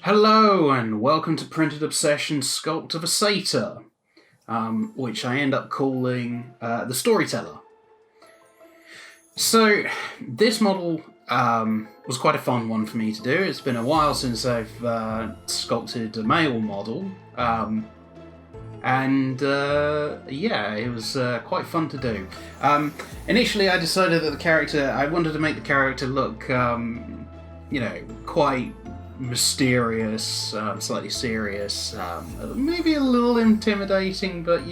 Hello and welcome to Printed Obsession's Sculpt of a Satyr, which I end up calling the Storyteller. So this model was quite a fun one for me to do. It's been a while since I've sculpted a male model, and it was quite fun to do. Initially I decided that I wanted to make the character look, quite mysterious, slightly serious, maybe a little intimidating, but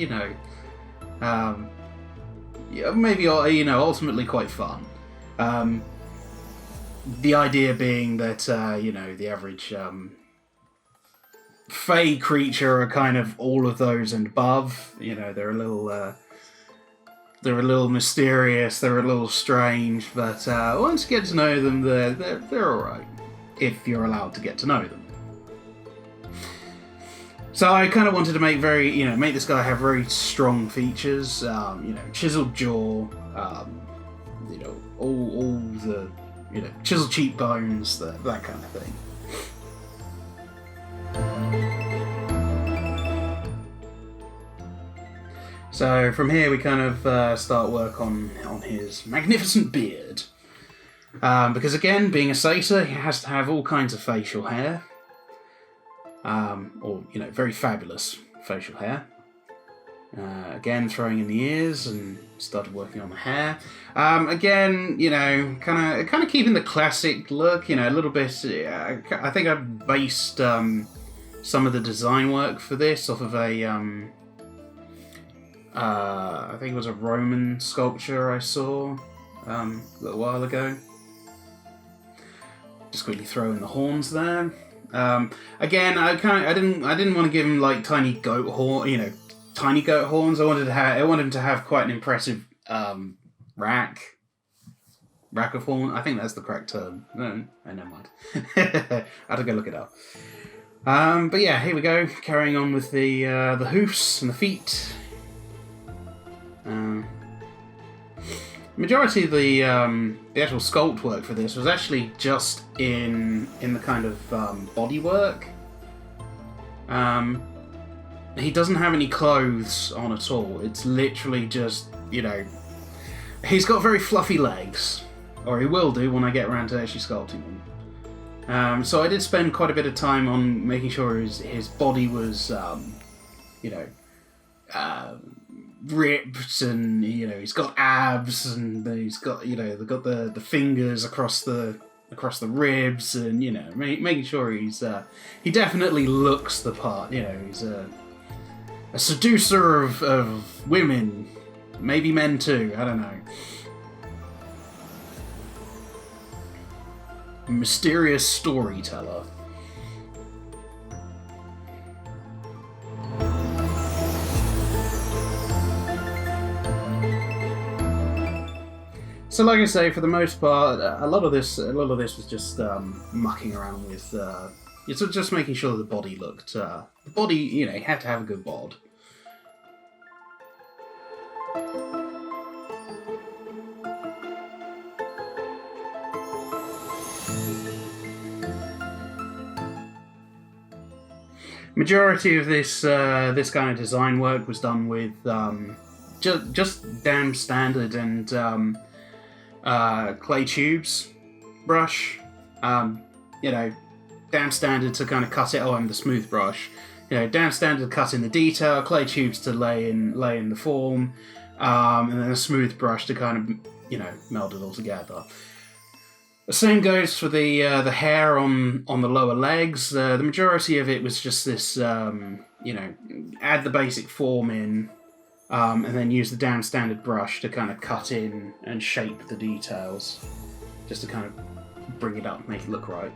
maybe ultimately quite fun. The idea being that the average fey creature are kind of all of those and above. They're a little mysterious, they're a little strange, but once you get to know them, they're all right. If you're allowed to get to know them. So I kind of wanted to make make this guy have very strong features, chiseled jaw, all the, chiseled cheekbones, that kind of thing. So from here we kind of start work on his magnificent beard. Because again, being a satyr, he has to have all kinds of facial hair. Very fabulous facial hair. Again, throwing in the ears and started working on the hair. Again, kind of keeping the classic look, a little bit. I think I based some of the design work for this off of a, I think it was a Roman sculpture I saw a little while ago. Just quickly throw in the horns there. Again, I didn't want to give him like tiny goat horns. I wanted him to have quite an impressive rack of horn. I think that's the correct term. No, never mind. I had to go look it up. But yeah, here we go. Carrying on with the hoofs and the feet. Majority of the actual sculpt work for this was actually just in the kind of body work. He doesn't have any clothes on at all. It's literally just, he's got very fluffy legs, or he will do when I get around to actually sculpting them. So I did spend quite a bit of time on making sure his body was, ripped, and he's got abs, and he's got they've got the fingers across the ribs, and making sure he definitely looks the part. He's a seducer of women, maybe men too, I don't know. A mysterious storyteller. So, like I say, for the most part, a lot of this was just mucking around with, just making sure the body looked. The body, you had to have a good bod. Majority of this kind of design work was done with just damn standard and clay tubes brush, damn standard to kind of cut it. Oh, and the smooth brush, damn standard to cut in the detail, clay tubes to lay in the form, and then a smooth brush to kind of meld it all together. The same goes for the hair on the lower legs. The majority of it was just this, add the basic form in. And then use the down standard brush to kind of cut in and shape the details, just to kind of bring it up, make it look right.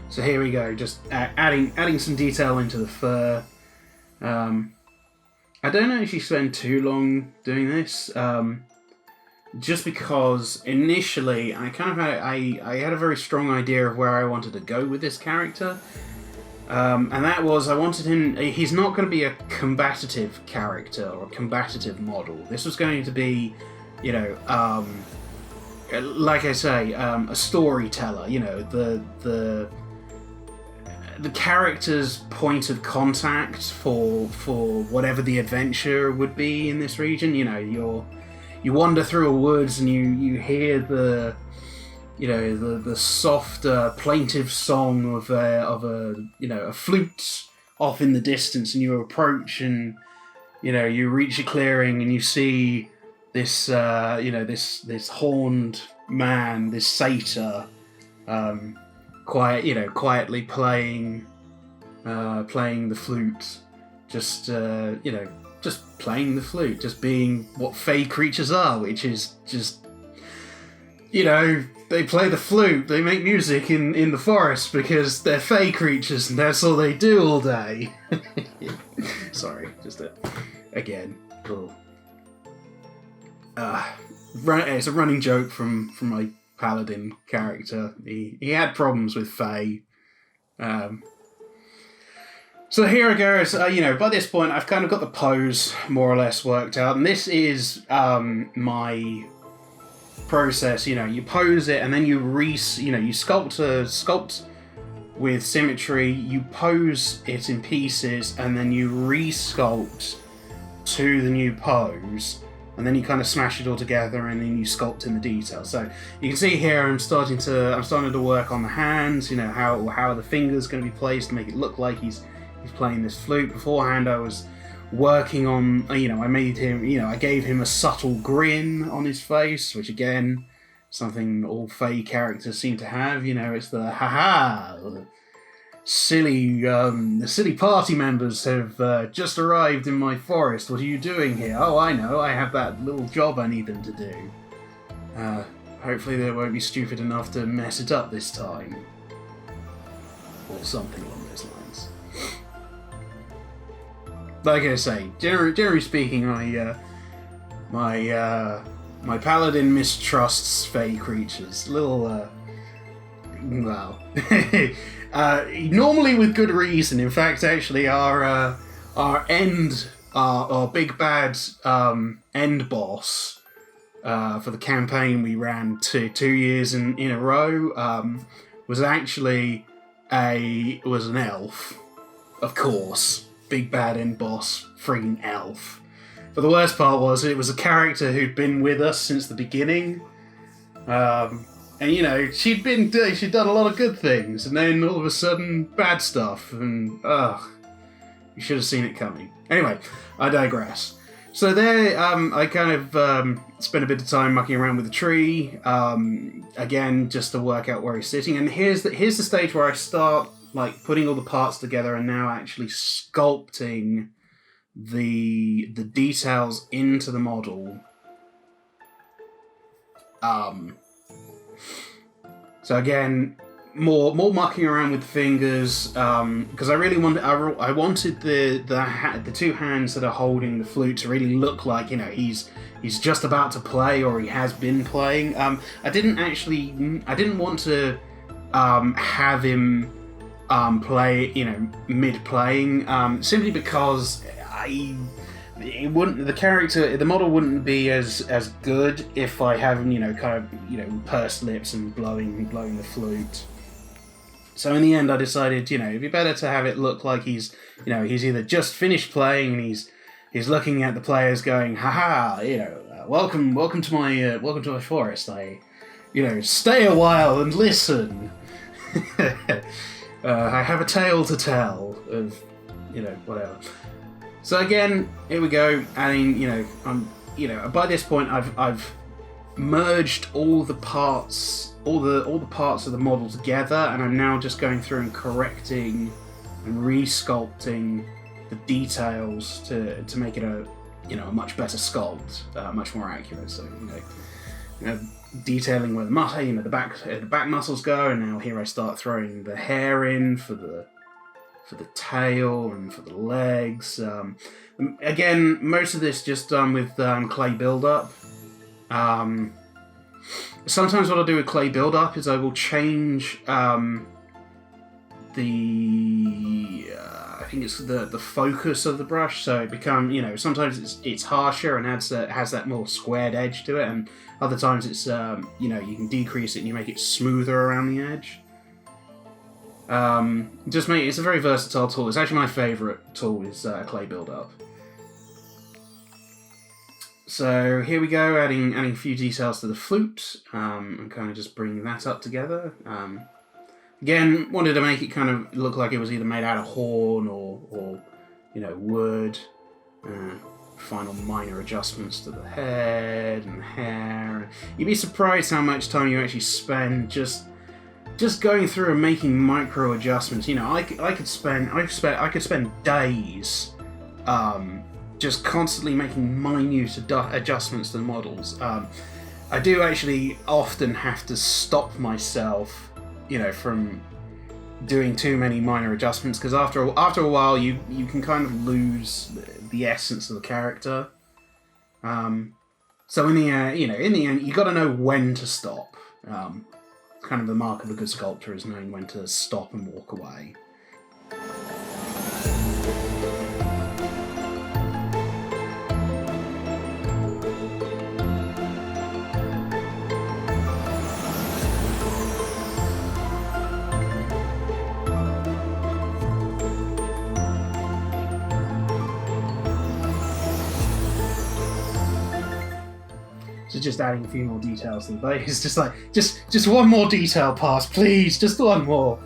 So here we go, just adding some detail into the fur. I don't actually spend too long doing this. just because initially I kind of had I had a very strong idea of where I wanted to go with this character, and that was I wanted him. He's not going to be a combative character or a combative model. This was going to be, you know, like I say, a storyteller. You know, the character's point of contact for whatever the adventure would be in this region. You know, you wander through a woods and you hear the soft plaintive song of a flute off in the distance, and you approach and you reach a clearing and you see this this horned man, this satyr, quietly playing the flute, just playing the flute, just being what fey creatures are, which is just, they play the flute, they make music in the forest because they're fey creatures and that's all they do all day. Sorry, just again, little. It's a running joke from my paladin character. He had problems with fey. So here I go. By this point, I've kind of got the pose more or less worked out, and this is my process. You pose it, and then you sculpt with symmetry. You pose it in pieces, and then you re-sculpt to the new pose, and then you kind of smash it all together, and then you sculpt in the details. So you can see here, I'm starting to work on the hands. How the fingers going to be placed to make it look like he's playing this flute. Beforehand, I was working on, I made him, I gave him a subtle grin on his face, which again, something all fey characters seem to have. It's the the silly party members have just arrived in my forest. What are you doing here? Oh, I know, I have that little job I need them to do. Hopefully they won't be stupid enough to mess it up this time. Or something along those lines. Like I say, generally speaking, my paladin mistrusts fey creatures. Normally with good reason. In fact, actually, our big bad end boss for the campaign we ran 2 years in a row was actually an elf, of course. Big bad end boss, friggin' elf. But the worst part was it was a character who'd been with us since the beginning, and she'd done a lot of good things, and then all of a sudden bad stuff, and you should have seen it coming. Anyway, I digress. So there, I kind of spent a bit of time mucking around with the tree, again just to work out where he's sitting. And here's the stage where I start putting all the parts together and now actually sculpting the details into the model. So again, more mucking around with the fingers, because I really wanted the two hands that are holding the flute to really look like he's just about to play or he has been playing. I didn't want to have him play mid playing, simply because the model wouldn't be as good if I have him pursed lips and blowing the flute. So in the end, I decided it'd be better to have it look like he's either just finished playing and he's looking at the players going, haha, welcome to my forest. Stay a while and listen. I have a tale to tell of, whatever. So again, here we go. Adding, by this point, I've merged all the parts of the model together, and I'm now just going through and correcting and re-sculpting the details to make it a much better sculpt, much more accurate. So detailing where the back muscles go, and now here I start throwing the hair in for the tail and for the legs. Again, most of this just done with clay build-up. Sometimes what I'll do with clay build-up is I will change I think it's the focus of the brush, so it becomes, you know, sometimes it's harsher and has that more squared edge to it, and other times it's you know, you can decrease it and you make it smoother around the edge. It's a very versatile tool. It's actually my favourite tool is clay build-up. So here we go, adding a few details to the flute, and kind of just bringing that up together. Again, wanted to make it kind of look like it was either made out of horn or you know, wood. Final minor adjustments to the head and the hair. You'd be surprised how much time you actually spend just going through and making micro adjustments. You know, I could spend days just constantly making minute adjustments to the models. I do actually often have to stop myself, you know, from doing too many minor adjustments, because after a while you can kind of lose the essence of the character. So in the end, you got to know when to stop. Kind of the mark of a good sculptor is knowing when to stop and walk away. So just adding a few more details to the base, just one more detail pass, please, just one more.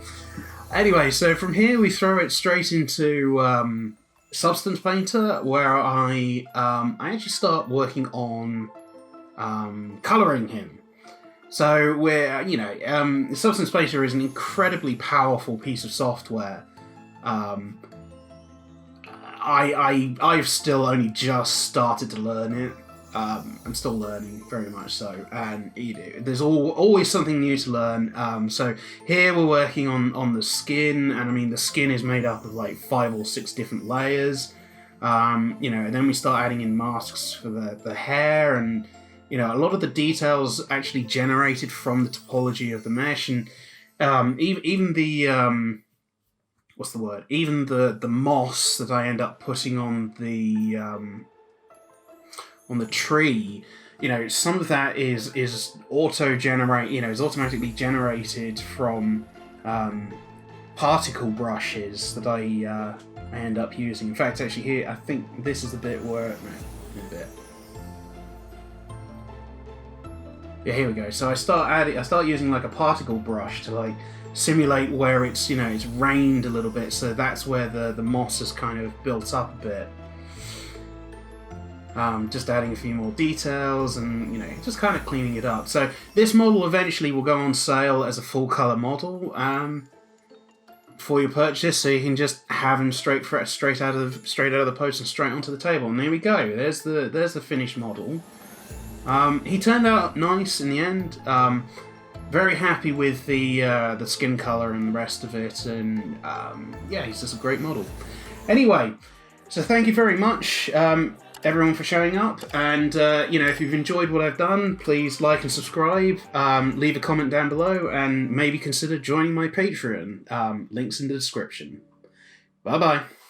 Anyway, so from here we throw it straight into Substance Painter, where I actually start working on colouring him. So we're, you know, Substance Painter is an incredibly powerful piece of software. I've still only just started to learn it. I'm still learning, very much so, and you know, there's always something new to learn. So here we're working on the skin, and I mean the skin is made up of like 5 or 6 different layers. You know, and then we start adding in masks for the hair, and you know, a lot of the details actually generated from the topology of the mesh, and even the what's the word? Even the moss that I end up putting on the tree, you know, some of that is auto-generate, you know, is automatically generated from particle brushes that I end up using. In fact, actually here, I think this is the bit where, yeah, here we go. So I start using like a particle brush to like simulate where it's, you know, it's rained a little bit, so that's where the moss has kind of built up a bit. Just adding a few more details and, you know, just kind of cleaning it up. So this model eventually will go on sale as a full colour model for your purchase, so you can just have him straight out of the post and straight onto the table. And there we go. There's the finished model. He turned out nice in the end. Very happy with the skin colour and the rest of it, and yeah, he's just a great model. Anyway, so thank you very much, everyone, for showing up, and you know, if you've enjoyed what I've done, please like and subscribe, leave a comment down below, and maybe consider joining my Patreon. Links in the description. Bye bye.